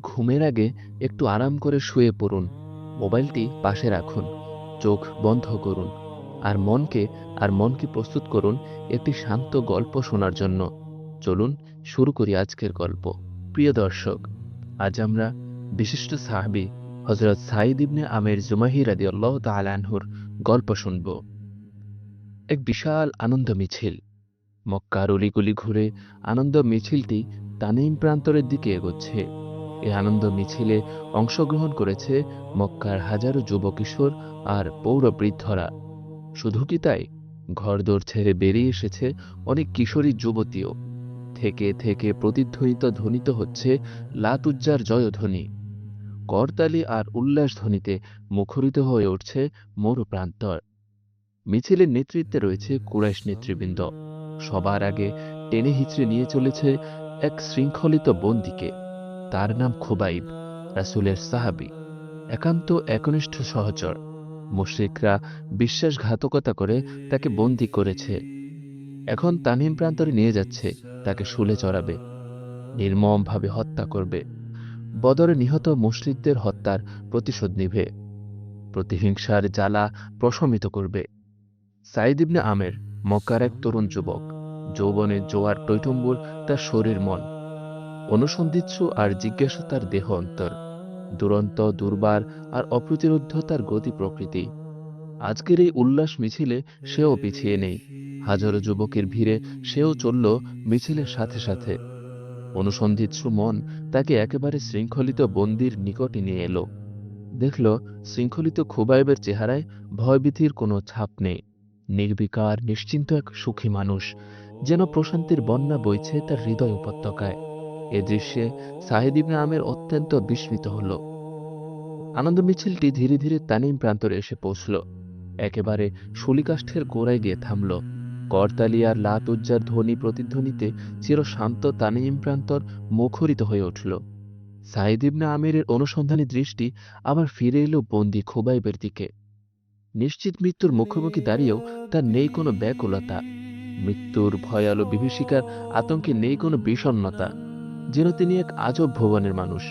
ঘুমের আগে একটু আরাম করে শুয়ে পড়ুন, মোবাইলটি পাশে রাখুন, চোখ বন্ধ করুন আর মনকে প্রস্তুত করুন একটি শান্ত গল্প শোনার জন্য। চলুন শুরু করি আজকের গল্প। প্রিয় দর্শক, আজ আমরা বিশিষ্ট সাহাবী হযরত সাঈদ ইবনে আমের জুমাহি রাদিয়াল্লাহু তাআলা আনহুর গল্প শুনব। এক বিশাল আনন্দ মিছিল মক্কার অলিগলি ঘুরে আনন্দ মিছিলটি তানিম প্রান্তরের দিকে এগোচ্ছে। এই আনন্দ মিছিলে অংশগ্রহণ করেছে মক্কার হাজারো যুব কিশোর আর পৌর বৃদ্ধরা। শুধু কি তাই, ঘরদোর ছেড়ে বেরিয়ে এসেছে অনেক কিশোরী যুবতীও। থেকে থেকে প্রতিধ্বনিত ধ্বনিত হচ্ছে লাতুজ্জার জয়ধ্বনি। করতালি আর উল্লাস ধ্বনিতে মুখরিত হয়ে উঠছে মরু প্রান্তর। মিছিলের নেতৃত্বে রয়েছে কুরাইশ নেতৃবৃন্দ। সবার আগে টেনে হিচড়ে নিয়ে চলেছে এক শৃঙ্খলিত বন্দীকে। তার নাম খুবাইব, রাসূলের সাহাবী, একান্ত একনিষ্ঠ সহচর। মুশরিকরা বিশ্বাসঘাতকতা করে তাকে বন্দী করেছে। এখন তানিম প্রান্তরে নিয়ে যাচ্ছে, তাকে শুলে চড়াবে, নির্মমভাবে হত্যা করবে। বদরে নিহত মুশরিকদের হত্যার প্রতিশোধ নিবে, প্রতিহিংসার জ্বালা প্রশমিত করবে। সাঈদ ইবনে আমের মক্কার এক তরুণ যুবক। যৌবনের জোয়ার টৈটম্বুর তার শরীর মন, অনুসন্ধিৎসু আর জিজ্ঞাসা তার দেহ অন্তর, দুরন্ত দুর্বার আর অপ্রতিরোধ্য তার গতি প্রকৃতি। আজকের এই উল্লাস মিছিলে সেও পিছিয়ে নেই। হাজারো যুবকের ভিড়ে সেও চলল মিছিলের সাথে সাথে। অনুসন্ধিৎসু মন তাকে একেবারে শৃঙ্খলিত বন্দির নিকটে নিয়ে এলো। দেখল শৃঙ্খলিত খুবাইবের চেহারায় ভয়ভীতির কোনো ছাপ নেই। নির্বিকার নিশ্চিন্ত এক সুখী মানুষ, যেন প্রশান্তির বন্যা বইছে তার হৃদয় উপত্যকায়। এ দৃশ্যে সাঈদ ইবনে আমের অত্যন্ত বিস্মিত হল। আনন্দ মিছিলটি ধীরে ধীরে তানিম প্রান্তরে এসে পৌঁছল। একেবারে শূলিকাষ্ঠের গোড়ায় গিয়ে থামল। করতালি আর লাতুজ্জার ধ্বনি প্রতিধ্বনিতে চিরশান্ত তানিম প্রান্তর মুখরিত হয়ে উঠল। সাঈদ ইবনে আমেরের অনুসন্ধানী দৃষ্টি আবার ফিরে এলো বন্দী খুবাইবের দিকে। নিশ্চিত মৃত্যুর মুখোমুখি দাঁড়িয়েও তার নেই কোনো ব্যাকুলতা। মৃত্যুর ভয়ালো বিভীষিকার আতঙ্কে নেই কোনো বিষণ্ণতা, যেন তিনি এক আজব ভুবনের মানুষ।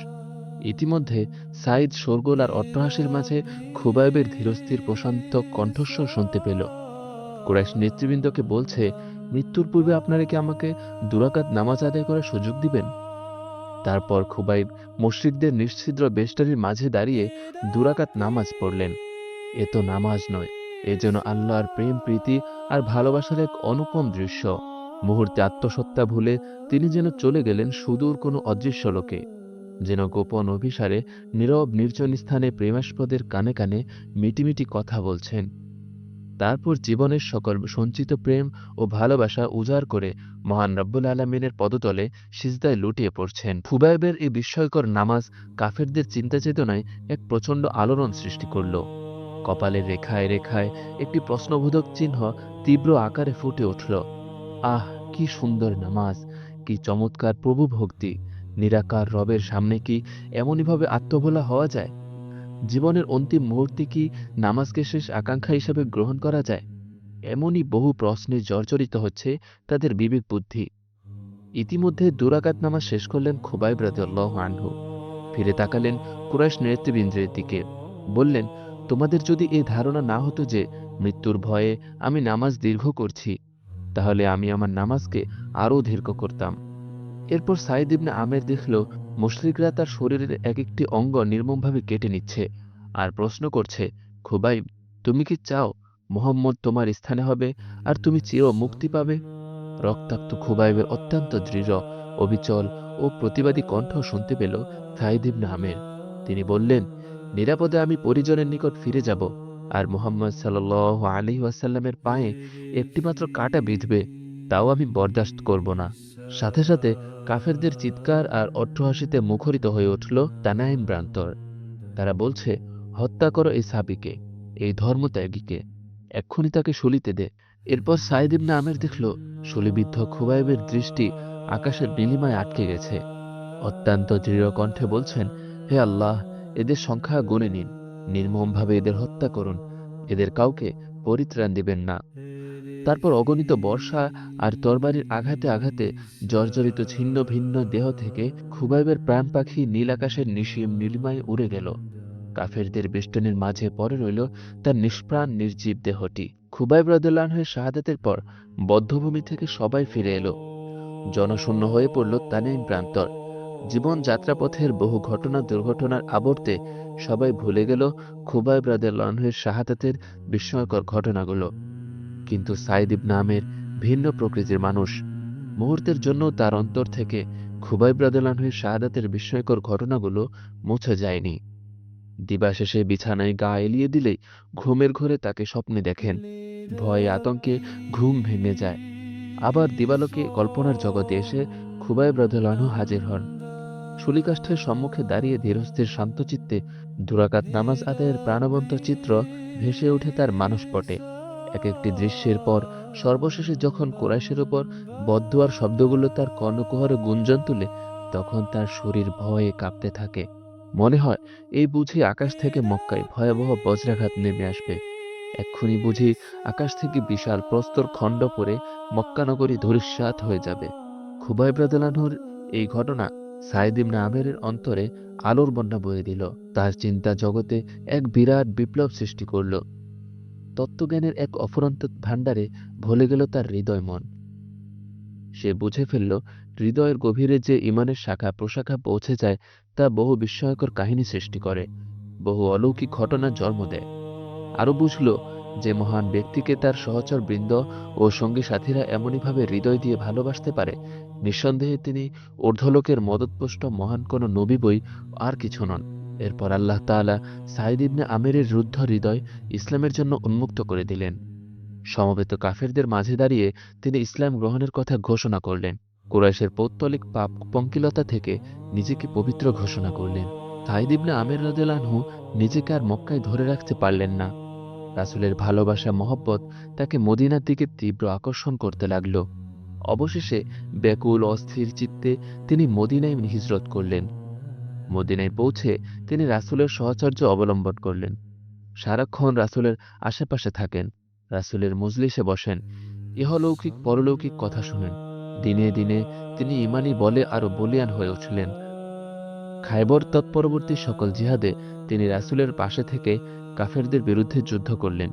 ইতিমধ্যে সাঈদ শোরগোল আর অট্টহাসের মাঝে খুবাইবের ধীরস্থির প্রশান্ত কণ্ঠস্বর শুনতে পেল। কুরাইশ নেতৃবৃন্দকে বলছে, মৃত্যুর পূর্বে আপনারা কি আমাকে দুরাকাত নামাজ আদায় করার সুযোগ দিবেন? তারপর খুবাইব মুশরিকদের নিশ্ছিদ্র বেষ্টারির মাঝে দাঁড়িয়ে দুরাকাত নামাজ পড়লেন। এ তো নামাজ নয়, এ যেন আল্লাহর প্রেম প্রীতি আর ভালোবাসার এক অনুপম দৃশ্য। মুহূর্তে আত্মসত্তা ভুলে তিনি যেন চলে গেলেন সুদূর কোনো অদৃশ্য লোকে, যেন গোপন অভিসারে নীরব নির্জন স্থানে প্রেমাস্পদের কানে কানে মিটিমিটি কথা বলছেন। তারপর জীবনের সকল সঞ্চিত প্রেম ও ভালোবাসা উজাড় করে মহান রব্বুল আলামিনের পদতলে সিজদায় লুটিয়ে পড়ছেন। খুবাইবের এই বিস্ময়কর নামাজ কাফেরদের চিন্তা চেতনায় এক প্রচণ্ড আলোড়ন সৃষ্টি করল। কপালের রেখায় রেখায় একটি প্রশ্নবোধক চিহ্ন তীব্র আকারে ফুটে উঠল। আহ, কি সুন্দর নামাজ, কি চমৎকার প্রভু ভক্তি! নিরাকার রবের সামনে কি এমনইভাবে আত্মভোলা হওয়া যায়? জীবনের অন্তিম মুহূর্তে কি নামাজকে শেষ আকাঙ্ক্ষা হিসাবে গ্রহণ করা যায়? এমনই বহু প্রশ্নে জর্জরিত হচ্ছে তাদের বিবেক বুদ্ধি। ইতিমধ্যে দুরাকাত নামাজ শেষ করলেন খুবাইব রাদিয়াল্লাহু আনহু। ফিরে তাকালেন কুরাইশ নেতৃবৃন্দের দিকে, বললেন, তোমাদের যদি এই ধারণা না হতো যে মৃত্যুর ভয়ে আমি নামাজ দীর্ঘ করছি, তাহলে আমি আমার নামাজকে আরও দীর্ঘ করতাম। এরপর সাঈদ ইবনে আমের দেখল মুশরিকরা তার শরীরের এক একটি অঙ্গ নির্মমভাবে কেটে নিচ্ছে আর প্রশ্ন করছে, খুবাইব, তুমি কি চাও মুহাম্মদ তোমার স্থানে হবে আর তুমি চির মুক্তি পাবে? রক্তাক্ত খুবাইবের অত্যন্ত দৃঢ়, অবিচল ও প্রতিবাদী কণ্ঠ শুনতে পেল সাঈদ ইবনে আমের। তিনি বললেন, নিরাপদে আমি পরিজনের নিকট ফিরে যাব, আর মুহাম্মদ সাল্লাল্লাহু আলাইহি ওয়াসাল্লামের পায়ে একটিমাত্র কাঁটা বিঁধবে, তাও আমি বরদাস্ত করব না। সাথে সাথে কাফেরদের চিৎকার আর অট্টহাসিতে মুখরিত হয়ে উঠল তানাইম প্রান্তর। তারা বলছে, হত্যা করো এই সাহাবীকে, এই ধর্মত্যাগীকে, এক্ষুনি তাকে শুলিতে দে। এরপর সাঈদ ইবনে আমের দেখল শুলিবিদ্ধ খুবাইবের দৃষ্টি আকাশের নীলিমায় আটকে গেছে। অত্যন্ত দৃঢ় কণ্ঠে বলছেন, হে আল্লাহ, এদের সংখ্যা গুণে নিন, নির্মমভাবে এদের হত্যা করুন, এদের কাউকে পরিত্রাণ দিবেন না। তারপর অগণিত বর্ষা আর তরবারির আঘাতে আঘাতে জর্জরিত ছিন্ন ভিন্ন দেহ থেকে খুবাইবের প্রাণ পাখি নীল আকাশের নিশিম নীলিমায় উড়ে গেল। কাফেরদের বেষ্টনীর মাঝে পড়ে রইল তার নিষ্প্রাণ নির্জীব দেহটি। খুবাইব রাদিয়াল্লাহু আনহুর শাহাদাতের পর বধ্যভূমি থেকে সবাই ফিরে এলো। জনশূন্য হয়ে পড়ল তানিম প্রান্তর। জীবন যাত্রাপথের বহু ঘটনা দুর্ঘটনার আবর্তে সবাই ভুলে গেল খুবাইব রাদিয়াল্লাহু আনহুর শাহাদাতের বিস্ময়কর ঘটনাগুলো। কিন্তু সাইদ ইবনে আমের ভিন্ন প্রকৃতির মানুষ। মুহূর্তের জন্য তার অন্তর থেকে খুবাইব রাদিয়াল্লাহু আনহুর শাহাদাতের বিস্ময়কর ঘটনাগুলো মুছে যায়নি। দিবাশেষে বিছানায় গা এলিয়ে দিলেই ঘুমের ঘোরে তাকে স্বপ্নে দেখেন। ভয়ে আতঙ্কে ঘুম ভেঙে যায়। আবার দিবালোকে কল্পনার জগতে এসে খুবাইব রাদিয়াল্লাহু আনহু হাজির হন। শুলিকাষ্ঠের সম্মুখে দাঁড়িয়ে ধীরস্থির শান্তচিত্তে দুরাকাত নামাজ আদায়ের প্রাণবন্ত চিত্র ভেসে ওঠে তার মানসপটে। এক একটি দৃশ্যের পর সর্বশেষে যখন কুরাইশের উপর বদদুয়ার শব্দগুলো তার কর্ণকুহরে গুঞ্জন তুলে, তখন তার শরীর ভয়ে কাঁপতে থাকে। মনে হয় এই বুঝি আকাশ থেকে মক্কায় ভয়াবহ বজ্রাঘাত নেমে আসবে। এক্ষুনি বুঝি আকাশ থেকে বিশাল প্রস্তর খণ্ড পড়ে মক্কানগরী ধূলিসাৎ হয়ে যাবে। খুবাইব রাদিয়াল্লাহু আনহুর এই ঘটনা সাইদ ইবনে আমেরের অন্তরে আলোর বন্যা বয়ে দিল। তার চিন্তা জগতে এক বিরাট বিপ্লব সৃষ্টি করল। তত্ত্বজ্ঞানের এক অফুরন্ত ভাণ্ডারে ভরে গেল তার হৃদয় মন। সে বুঝে ফেলল, হৃদয়ের গভীরে যে ইমানের শাখা প্রশাখা পৌঁছে যায় তা বহু বিস্ময়কর কাহিনী সৃষ্টি করে, বহু অলৌকিক ঘটনার জন্ম দেয়। আরও বুঝল যে মহান ব্যক্তিকে তার সহচর বৃন্দ ও সঙ্গী সাথীরা এমনইভাবে হৃদয় দিয়ে ভালোবাসতে পারে, নিঃসন্দেহে তিনি ঊর্ধ্বলোকের মদতপুষ্ট মহান কোনো নবী বই আর কিছু নন। এরপর আল্লাহ তাআলা সাইদ ইবনে আমেরের রুদ্ধ হৃদয় ইসলামের জন্য উন্মুক্ত করে দিলেন। সমবেত কাফেরদের মাঝে দাঁড়িয়ে তিনি ইসলাম গ্রহণের কথা ঘোষণা করলেন। কুরাইশের পৌত্তলিক পাপ পঙ্কিলতা থেকে নিজেকে পবিত্র ঘোষণা করলেন। সাইদ ইবনে আমের রাদিয়াল্লাহু আনহু নিজেকে আর মক্কায় ধরে রাখতে পারলেন না। রাসূলের ভালোবাসা মহব্বত তাকে মদিনার দিকে তীব্র আকর্ষণ করতে লাগল। অবশেষে ব্যাকুল অস্থির চিত্তে তিনি মদিনায় হিজরত করলেন। মদিনায় পৌঁছে তিনি রাসূলের সহচর্য অবলম্বন করলেন। সারাক্ষণ রাসূলের আশেপাশে থাকেন, রাসূলের মজলিসে বসেন, ইহলৌকিক পরলৌকিক কথা শুনেন। দিনে দিনে তিনি ঈমানী বলে আরো বলীয়ান হয়ে উঠলেন। খায়বর তৎপরবর্তী সকল জিহাদে তিনি রাসূলের পাশে থেকে কাফেরদের বিরুদ্ধে যুদ্ধ করলেন।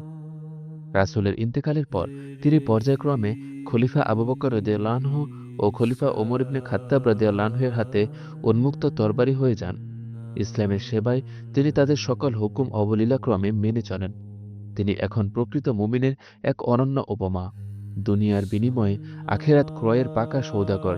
রাসূলের ইন্তেকালের পর তিনি পর্যায়ক্রমে খলিফা আবু বকর রাদিয়াল্লাহু আনহু ও খলিফা ওমর ইবনে খাত্তাব রাদিয়াল্লাহু আনহুর হাতে উন্মুক্ত তরবারি হয়ে যান। ইসলামের সেবায় তিনি তাদের সকল হুকুম অবলীলাক্রমে মেনে চলেন। তিনি এখন প্রকৃত মুমিনের এক অনন্য উপমা। দুনিয়ার বিনিময়ে আখিরাত ক্রয়ের পাকা সৌদাগর,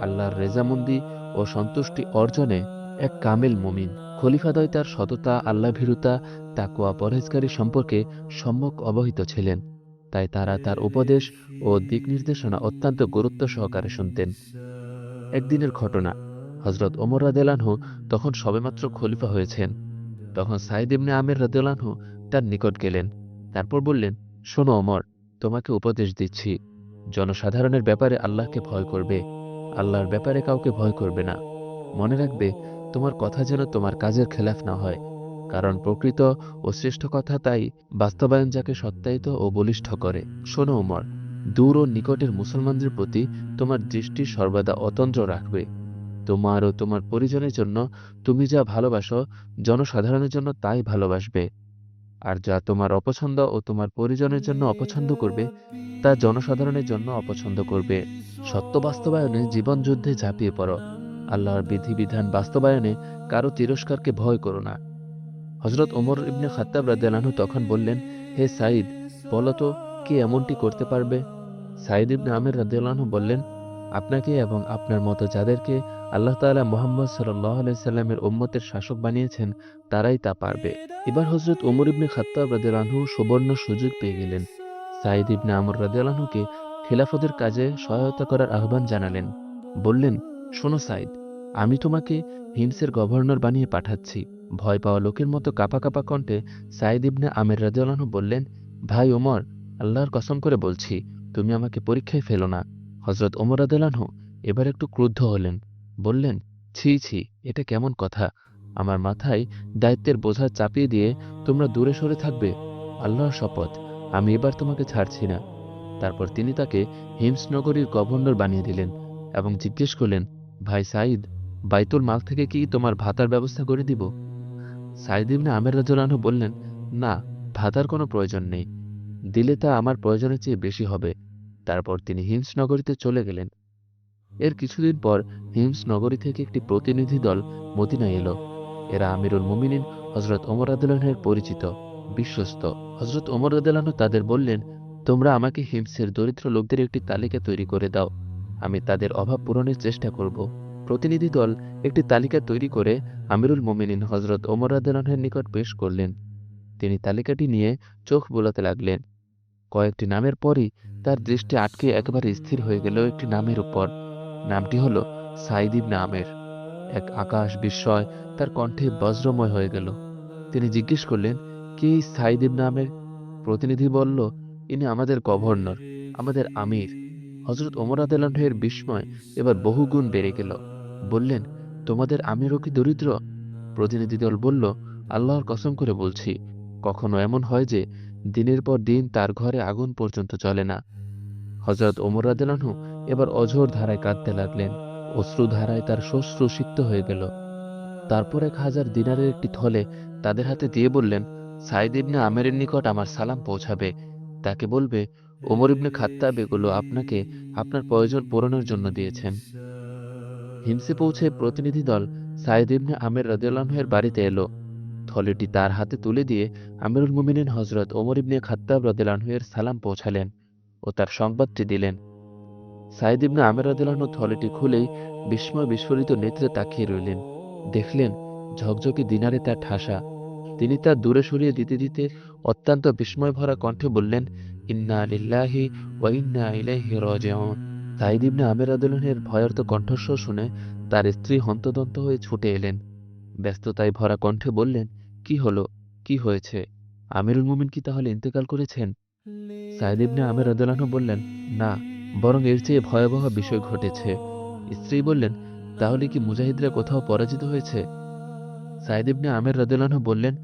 আল্লাহর রেজামন্দি ও সন্তুষ্টি অর্জনে এক কামেল মুমিন। খলিফাদ্বয় তার সততা, আল্লাহভীরুতা, তাকওয়া পরহেজগারি সম্পর্কে সম্যক অবহিত ছিলেন। তাই তারা তার উপদেশ ও দিক নির্দেশনা অত্যন্ত গুরুত্ব সহকারে শুনতেন। একদিনের ঘটনা, হযরত ওমর রাদিয়াল্লাহু আনহু তখন সবেমাত্র খলিফা হয়েছেন। তখন সাইদ ইবনে আমের রাদিয়াল্লাহু আনহু তার নিকট গেলেন। তারপর বললেন, শোনো ওমর, তোমাকে উপদেশ দিচ্ছি। জনসাধারণের ব্যাপারে আল্লাহকে ভয় করবে, আল্লাহর ব্যাপারে কাউকে ভয় করবে না। মনে রাখবে, তোমার কথা যেন তোমার কাজের খেলাফ না হয়, কারণ প্রকৃত ও শ্রেষ্ঠ কথা তাই বাস্তবায়ন যাকে সত্যায়িত ও বলিষ্ঠ করে। শোনো ওমর, দূর ও নিকটের মুসলমানদের প্রতি তোমার দৃষ্টি সর্বদা অতন্দ্র রাখবে। তোমার ও তোমার পরিজনের জন্য তুমি যা ভালোবাসো, জনসাধারণের জন্য তাই ভালোবাসবে। আর যা তোমার অপছন্দ ও তোমার পরিজনের জন্য অপছন্দ করবে, তা জনসাধারণের জন্য অপছন্দ করবে। সত্য বাস্তবায়নে জীবন যুদ্ধে ঝাঁপিয়ে পড়ো। আল্লাহর বিধিবিধান বাস্তবায়নে কারো তিরস্কারকে ভয় করো না। হযরত ওমর ইবনে খাত্তাব রাদিয়াল্লাহু আনহু তখন বললেন, হে সাইদ, বলো তো কে এমনটি করতে পারবে? সাইদ ইবনে আমের রাদিয়াল্লাহু আনহু বললেন, আপনাকে এবং আপনার মতো যাদেরকে আল্লাহ তাআলা মুহাম্মদ সাল্লাল্লাহু আলাইহি সাল্লামের উম্মতের শাসক বানিয়েছেন, তারাই তা পারবে। এবার হযরত ওমর ইবনে খাত্তাব রাদিয়াল্লাহু আনহু সুবর্ণ সুযোগ পেয়ে গেলেন। সাইদ ইবনে আমর রাদিয়াল্লাহু আনহুকে খেলাফতের কাজে সহায়তা করার আহ্বান জানালেন। বললেন, শোনো সাইদ, আমি তোমাকে হিমসের গভর্নর বানিয়ে পাঠাচ্ছি। ভয় পাওয়া লোকের মতো কাঁপা কাঁপা কণ্ঠে সাইদ ইবনে আমের রাদিয়াল্লাহু আনহু বললেন, ভাই ওমর, আল্লাহর কসম করে বলছি, তুমি আমাকে পরীক্ষায় ফেলো না। হযরত ওমর রাদিয়াল্লাহু আনহু এবার একটু ক্রুদ্ধ হলেন। বললেন, ছি ছি, এটা কেমন কথা? আমার মাথায় দায়িত্বের বোঝা চাপিয়ে দিয়ে তোমরা দূরে সরে থাকবে? আল্লাহর শপথ, আমি এবার তোমাকে ছাড়ছি না। তারপর তিনি তাকে হিমস নগরীর গভর্নর বানিয়ে দিলেন এবং জিজ্ঞেস করলেন, ভাই সাঈদ, বাইতুল মাল থেকে কি তোমার ভাতার ব্যবস্থা করে দিব? সাঈদ ইবনে আমের রাদিয়াল্লাহু আনহু বললেন, না, ভাতার কোনো প্রয়োজন নেই, দিলে তা আমার প্রয়োজনের চেয়ে বেশি হবে। তারপর তিনি হিমস নগরীতে চলে গেলেন। এর কিছুদিন পর হিমস নগরী থেকে একটি প্রতিনিধি দল মদিনায় এলো। এরা আমিরুল মুমিনিন হযরত ওমর রাদিয়াল্লাহু আনহুর পরিচিত, বিশ্বস্ত। হযরত ওমর রাদিয়াল্লাহু আনহু তাদের বললেন, তোমরা আমাকে হিমসের দরিদ্র লোকদের একটি তালিকা তৈরি করে দাও, আমি তাদের অভাব পূরণের চেষ্টা করব। প্রতিনিধি দল একটি তালিকা তৈরি করে আমিরুল মুমিনিন হযরত ওমর রাদিয়াল্লাহু আনহুর নিকট পেশ করলেন। তিনি তালিকাটি নিয়ে চোখ বোলাতে লাগলেন। কয়েকটি নামের পরই তার দৃষ্টি আটকে একেবারে স্থির হয়ে গেল একটি নামের উপর। নামটি হল সাঈদ ইবনে আমের। এক আকাশ বিস্ময় তার কণ্ঠে বজ্রময় হয়ে গেল। তিনি জিজ্ঞেস করলেন, কে এই সাঈদ ইবনে আমের? প্রতিনিধি বলল, ইনি আমাদের গভর্নর, আমাদের আমির। হযরত ওমর রাদিয়াল্লাহু আনহু এর বিস্ময় এবার বহুগুণ বেড়ে গেল। বললেন, তোমাদের আমিরও কি দরিদ্র? প্রতিনিধি দল বলল, আল্লাহর কসম করে বলছি, কখনো এমন হয় যে দিনের পর দিন তার ঘরে আগুন পর্যন্ত জ্বলে না। হযরত ওমর রাদিয়াল্লাহু আনহু এবার অঝোর ধারায় কাঁদতে লাগলেন। অশ্রুধারায় তার শ্বশ্রু সিক্ত হয়ে গেল। তারপর 1000 দিনারের একটি থলে তাদের হাতে দিয়ে বললেন, সাঈদ ইবনে আমেরের নিকট আমার সালাম পৌঁছাবে। তাকে বলবে, ওমর ইবনে খাত্তাব এগুলো আপনাকে আপনার প্রয়োজন পূরণের জন্য দিয়েছেন। হিমসে পৌঁছে প্রতিনিধি দল সাঈদ ইবনে আমের রাদিয়াল্লাহু আনহু এর বাড়িতে এলো। থলেটি তার হাতে তুলে দিয়ে আমিরুল মুমিনিন হযরত ওমর ইবনে খাত্তাব রাদিয়াল্লাহু আনহু এর সালাম পৌঁছালেন ও তার সংবাদটি দিলেন। সাঈদ ইবনে আমের রাদিয়াল্লাহু আনহু থলেটি খুলেই বিস্ময় বিস্ফোরিত নেত্রে তাকিয়ে রইলেন। দেখলেন ঝকঝকে দিনারে তার ঠাসা। তিনি তা দূরে সরিয়ে দিতে দিতে অত্যন্ত বিস্ময় ভরা কণ্ঠে বললেন, ইন্না লিল্লাহি ওয়া ইন্না ইলাইহি রাজিউন। সাঈদ ইবনে আমের রাদিয়াল্লাহু আনহু এর ভয়ার্ত কণ্ঠস্বর শুনে তার স্ত্রী হন্তদন্ত হয়ে ছুটে এলেন। ব্যস্ততায় ভরা কণ্ঠে বললেন, কি হলো, কি হয়েছে? আমিরুল মুমিন কি তাহলে ইন্তেকাল করেছেন? সাঈদ ইবনে আমের রাদিয়াল্লাহু আনহু বললেন, না, বরং এর চেয়ে ভয়াবহ বিষয় ঘটেছে। স্ত্রী বললেন, তাহলে কি মুজাহিদরা কোথাও পরাজিত হয়েছে? সাঈদ ইবনে আমের রাদিয়াল্লাহু আনহু বললেন,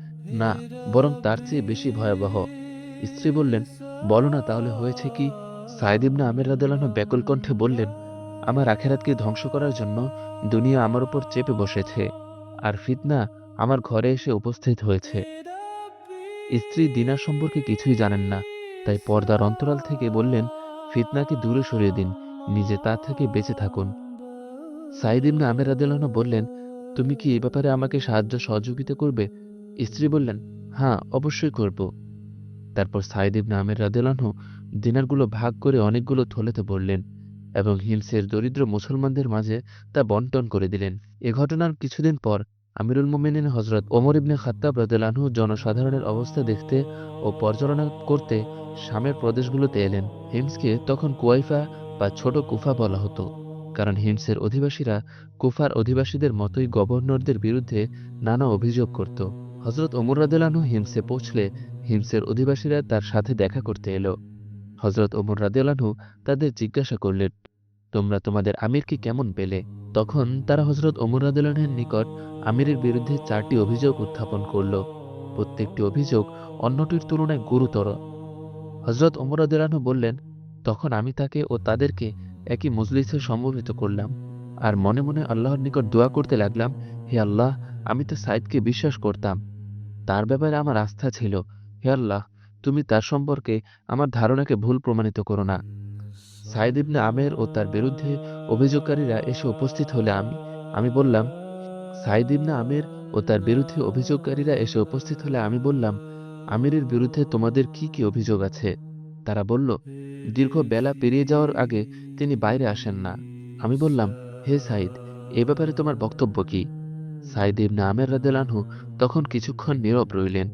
না, বরং তার চেয়ে বেশি ভয়াবহ। স্ত্রী বললেন, বলো না তাহলে হয়েছে কি? সাঈদ ইবনে আমের রাদিয়াল্লাহু আনহু ব্যাকুল কণ্ঠে বললেন, আমার আখিরাতকে ধ্বংস করার জন্য দুনিয়া আমার উপর চেপে বসেছে, আর ফিতনা আমার ঘরে এসে উপস্থিত হয়েছে। স্ত্রী দিনার সম্পর্কে কিছুই জানেন না, তাই পর্দার অন্তরাল থেকে বললেন, ফিতনাকে দূরে সরিয়ে দিন, নিজে তা থেকে বেঁচে থাকুন। সাঈদ ইবনে আমের রাদিয়াল্লাহু আনহু বললেন, তুমি কি এ ব্যাপারে আমাকে সাহায্য সহযোগিতা করবে? স্ত্রী বললেন, হ্যাঁ, অবশ্যই করব। তারপর সাঈদ ইবনে আমের রাদিয়াল্লাহু আনহু দিনারগুলো ভাগ করে অনেকগুলো থলেতে ভরলেন এবং হিমসের দরিদ্র মুসলমানদের মাঝে তা বন্টন করে দিলেন। এ ঘটনার কিছুদিন পর আমিরুল মুমিনিন হযরত ওমর ইবনে খাত্তাব রাদিয়াল্লাহু আনহু জনসাধারণের অবস্থা দেখতে ও পর্যালোচনা করতে শামের প্রদেশগুলোতে এলেন। হিমসকে তখন কুয়াইফা বা ছোট কুফা বলা হতো, কারণ হিমসের অধিবাসীরা কুফার অধিবাসীদের মতোই গভর্নরদের বিরুদ্ধে নানা অভিযোগ করত। হযরত ওমর রাদিয়াল্লাহু আনহু হিমসে পৌঁছলে হিমসের অধিবাসীরা তার সাথে দেখা করতে এলো। হযরত ওমর রাদিয়াল্লাহু আনহু তাদের জিজ্ঞাসা করলেন, তোমরা তোমাদের আমিরকে কেমন পেলে? তখন তারা হযরত ওমর রাদিয়াল্লাহু আনহুর নিকট আমিরের বিরুদ্ধে 4টি অভিযোগ উত্থাপন করল। প্রত্যেকটি অভিযোগ অন্যটির তুলনায় গুরুতর। হযরত ওমর রাদিয়াল্লাহু আনহু বললেন, তখন আমি তাকে ও তাদেরকে একই মজলিসে সমবেত করলাম আর মনে মনে আল্লাহর নিকট দোয়া করতে লাগলাম, হে আল্লাহ, আমি তো সাঈদকে বিশ্বাস করতাম, তার ব্যাপারে আমার আস্থা ছিল। হে আল্লাহ, তুমি তার সম্পর্কে আমার ধারণাকে ভুল প্রমাণিত করো না। সাঈদ ইবনে আমের ও তার বিরুদ্ধে অভিযোগকারীরা এসে উপস্থিত হলে আমি বললাম, সাঈদ ইবনে আমের ও তার বিরুদ্ধে অভিযোগকারীরা এসে উপস্থিত হলে আমি বললাম, আমিরের বিরুদ্ধে তোমাদের কি কি অভিযোগ আছে? তারা বলল, দীর্ঘ বেলা পেরিয়ে যাওয়ার আগে তিনি বাইরে আসেন না। আমি বললাম, হে সাঈদ, এ ব্যাপারে তোমার বক্তব্য কি? সাঈদ ইবনে আমের রাদিয়াল্লাহু আনহু তখন কিছুক্ষণ নীরব রইলেন।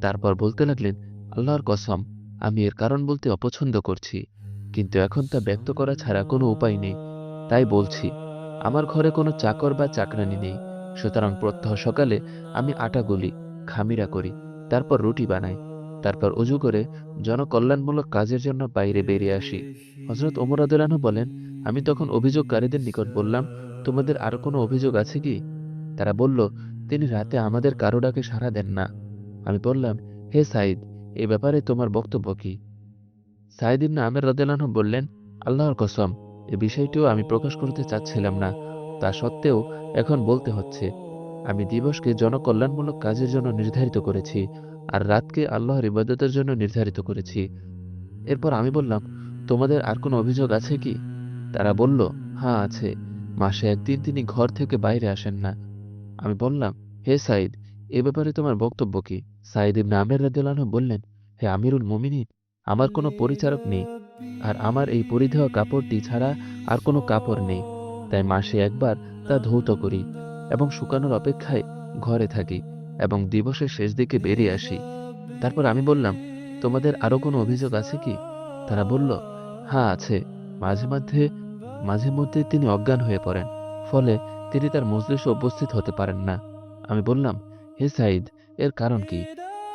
তারপর বলতে লাগলেন, আল্লাহর কসম, আমি এর কারণ বলতে অপছন্দ করছি, কিন্তু এখন তা ব্যক্ত করা ছাড়া কোনো উপায় নেই, তাই বলছি। আমার ঘরে কোনো চাকর বা চাকরানি নেই, সুতরাং প্রত্যহ সকালে আমি আটা গলি, খামিরা করি, তারপর রুটি বানাই, তারপর অজু করে জনকল্যাণমূলক কাজের জন্য বাইরে বেরিয়ে আসি। হযরত ওমর রাদিয়াল্লাহু আনহু বলেন, আমি তখন অভিযোগকারীদের নিকট বললাম, তোমাদের আরো কোনো অভিযোগ আছে কি? তারা বলল, তিনি রাতে আমাদের কারো ডাকে সাড়া দেন না। আমি বললাম, হে সাঈদ, এ ব্যাপারে তোমার বক্তব্য কি? সাঈদ ইবনে আমের রাদিয়াল্লাহু আনহু বললেন, আল্লাহর কসম, এ বিষয়টিও আমি প্রকাশ করতে চাচ্ছিলাম না, তা সত্ত্বেও এখন বলতে হচ্ছে। আমি দিবসকে জনকল্যাণমূলক কাজের জন্য নির্ধারিত করেছি, আর রাতকে আল্লাহর ইবাদতের জন্য নির্ধারিত করেছি। এরপর আমি বললাম, তোমাদের আর কোনো অভিযোগ আছে কি? তারা বলল, হ্যাঁ আছে, মাসে একদিন তিনি ঘর থেকে বাইরে আসেন না। আমি বললাম, হে সাঈদ, এ ব্যাপারে তোমার বক্তব্য কি? সাঈদ ইবনে আমের রাদিয়াল্লাহু আনহু বললেন, হে আমিরুল মুমিনিন, আমার কোনো পরিচারক নেই, আর আমার এই পরিধেয় কাপড়টি ছাড়া আর কোনো কাপড় নেই, তাই মাসে একবার তা ধৌত করি এবং শুকানোর অপেক্ষায় ঘরে থাকি এবং দিবসের শেষ দিকে বেরিয়ে আসি। তারপর আমি বললাম, তোমাদের আরো কোনো অভিযোগ আছে কি? তারা বলল, হ্যাঁ আছে, মাঝে মাঝে মাঝে মধ্যে তিনি অজ্ঞান হয়ে পড়েন, ফলে তিনি তার মজলিসে উপস্থিত হতে পারেন না। আমি বললাম, হে সাঈদ, এর কারণ কি?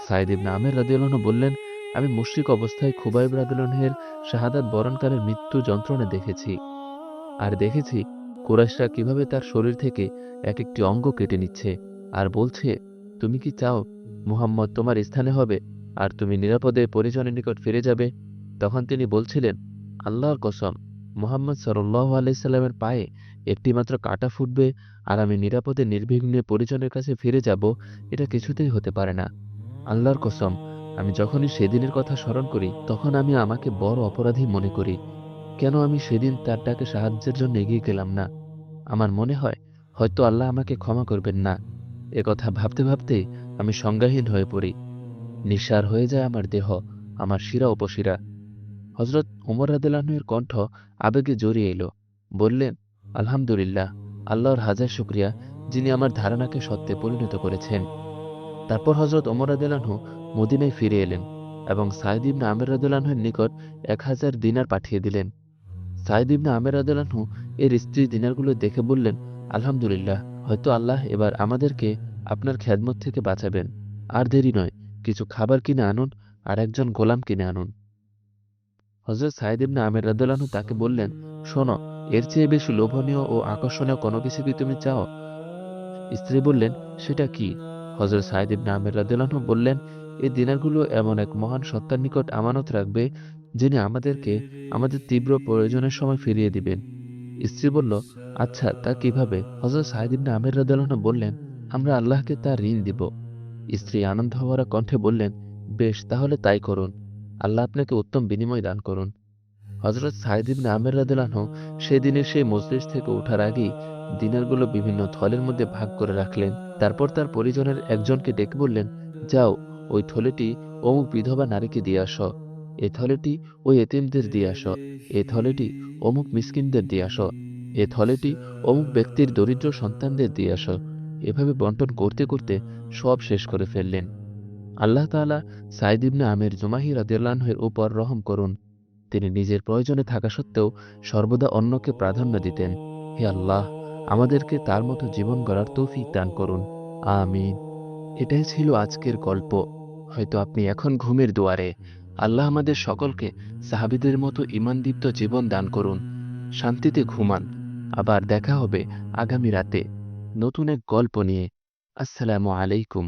সাঈদ ইবনে আমের রাদিয়াল্লাহু আনহু বললেন, আমি মুশরিক অবস্থায় খুবাইব রাদিয়াল্লাহু আনহুর শাহাদাত বরণকালের মৃত্যু যন্ত্রণা দেখেছি, আর দেখেছি কুরাইশরা কিভাবে তার শরীর থেকে এক একটি অঙ্গ কেটে নিচ্ছে আর বলছে, তুমি কি চাও মুহাম্মদ তোমার স্থানে হবে আর তুমি নিরাপদে পরিজনের নিকট ফিরে যাবে? তখন তিনি বলছিলেন, আল্লাহর কসম, মুহাম্মদ সাল্লাল্লাহু আলাইহি সাল্লামের পায়ে একটিমাত্র কাঁটা ফুটবে আর আমি নিরাপদে নির্বিঘ্নে পরিজনের কাছে ফিরে যাব, এটা কিছুতেই হতে পারে না। আল্লাহর কসম, আমি যখনই সেদিনের কথা স্মরণ করি তখন আমি আমাকে বড় অপরাধী মনে করি। কেন আমি সেদিন তার ডাকে সাহায্যের জন্য এগিয়ে গেলাম না? আমার মনে হয় হয়তো আল্লাহ আমাকে ক্ষমা করবেন না। একথা ভাবতে ভাবতে আমি সংজ্ঞাহীন হয়ে পড়ি। নিঃসার হয়ে যায় আমার দেহ, আমার শিরা উপশিরা। হযরত ওমর রাদিয়াল্লাহু আনহু এর কণ্ঠ আবেগে জড়িয়ে এলো। বললেন, আলহামদুলিল্লাহ, আল্লাহর হাজার শুকরিয়া, যিনি আমার ধারণাকে সত্যে পরিণত করেছেন। তারপর হযরত ওমর রাদিয়াল্লাহু আনহু মদীনায় ফিরে এলেন এবং সাঈদ ইবনে আমের রাদিয়াল্লাহু আনহুর নিকট 1000 দিনার পাঠিয়ে দিলেন। সাঈদ ইবনে আমের রাদিয়াল্লাহু আনহু এর স্ত্রী দিনারগুলো দেখে বললেন, আলহামদুলিল্লাহ, হয়তো আল্লাহ এবার আমাদেরকে আপনার খেদমত থেকে বাঁচাবেন। আর দেরি নয়, কিছু খাবার কিনে আনুন আর একজন গোলাম কিনে আনুন। হযরত সাঈদ ইবনে আমের রাদিয়াল্লাহু আনহু তাকে বললেন, শোনো, এর চেয়ে বেশি লোভনীয় ও আকর্ষণীয় কোনো কিছু কি তুমি চাও? স্ত্রী বললেন, সেটা কি? হযরত সাঈদ ইবনে আমের রাদিয়াল্লাহু আনহু বললেন, এই দিনারগুলো এমন এক মহান সত্তার নিকট আমানত রাখবে, যিনি আমাদেরকে আমাদের তীব্র প্রয়োজনের সময় ফিরিয়ে দিবেন। স্ত্রী বলল, আচ্ছা, তা কিভাবে? হযরত সাঈদ ইবনে আমের রাদিয়াল্লাহু আনহু বললেন, আমরা আল্লাহকে তার ঋণ দিব। স্ত্রী আনন্দভরা কণ্ঠে বললেন, বেশ, তাহলে তাই করুন। আল্লাহ আপনাকে উত্তম বিনিময় দান করুন। হযরত সাঈদ ইবনে আমের রাদিয়াল্লাহু আনহু সেদিনের সেই মজলিস থেকে ওঠার আগেই দিনারগুলো বিভিন্ন থলের মধ্যে ভাগ করে রাখলেন। তারপর তার পরিজনের একজনকে ডেকে বললেন, যাও, ওই থলেটি অমুক বিধবা নারীকে দিয়ে আসো, এ থলেটি ওই এতিমদের দিয়ে আসো, এ থলেটি অমুক মিসকিনদের দিয়ে আসো, এ থলেটি অমুক ব্যক্তির দরিদ্র সন্তানদের দিয়ে আসো। এভাবে বন্টন করতে করতে সব শেষ করে ফেললেন। আল্লাহ তাআলা সাঈদ ইবনে আমের জুমাহি রাদিয়াল্লাহু আনহুর উপর রহম করুন। তিনি নিজের প্রয়োজনে থাকা সত্ত্বেও সর্বদা অন্যকে প্রাধান্য দিতেন। হে আল্লাহ, আমাদেরকে তার মতো জীবন গড়ার তৌফিক দান করুন। আমিন। এটাই ছিল আজকের গল্প। হয়তো আপনি এখন ঘুমের দুয়ারে। আল্লাহ আমাদের সকলকে সাহাবীদের মতো ঈমানদীপ্ত জীবন দান করুন। শান্তিতে ঘুমান। আবার দেখা হবে আগামী রাতে নতুন এক গল্প নিয়ে। আসসালামু আলাইকুম।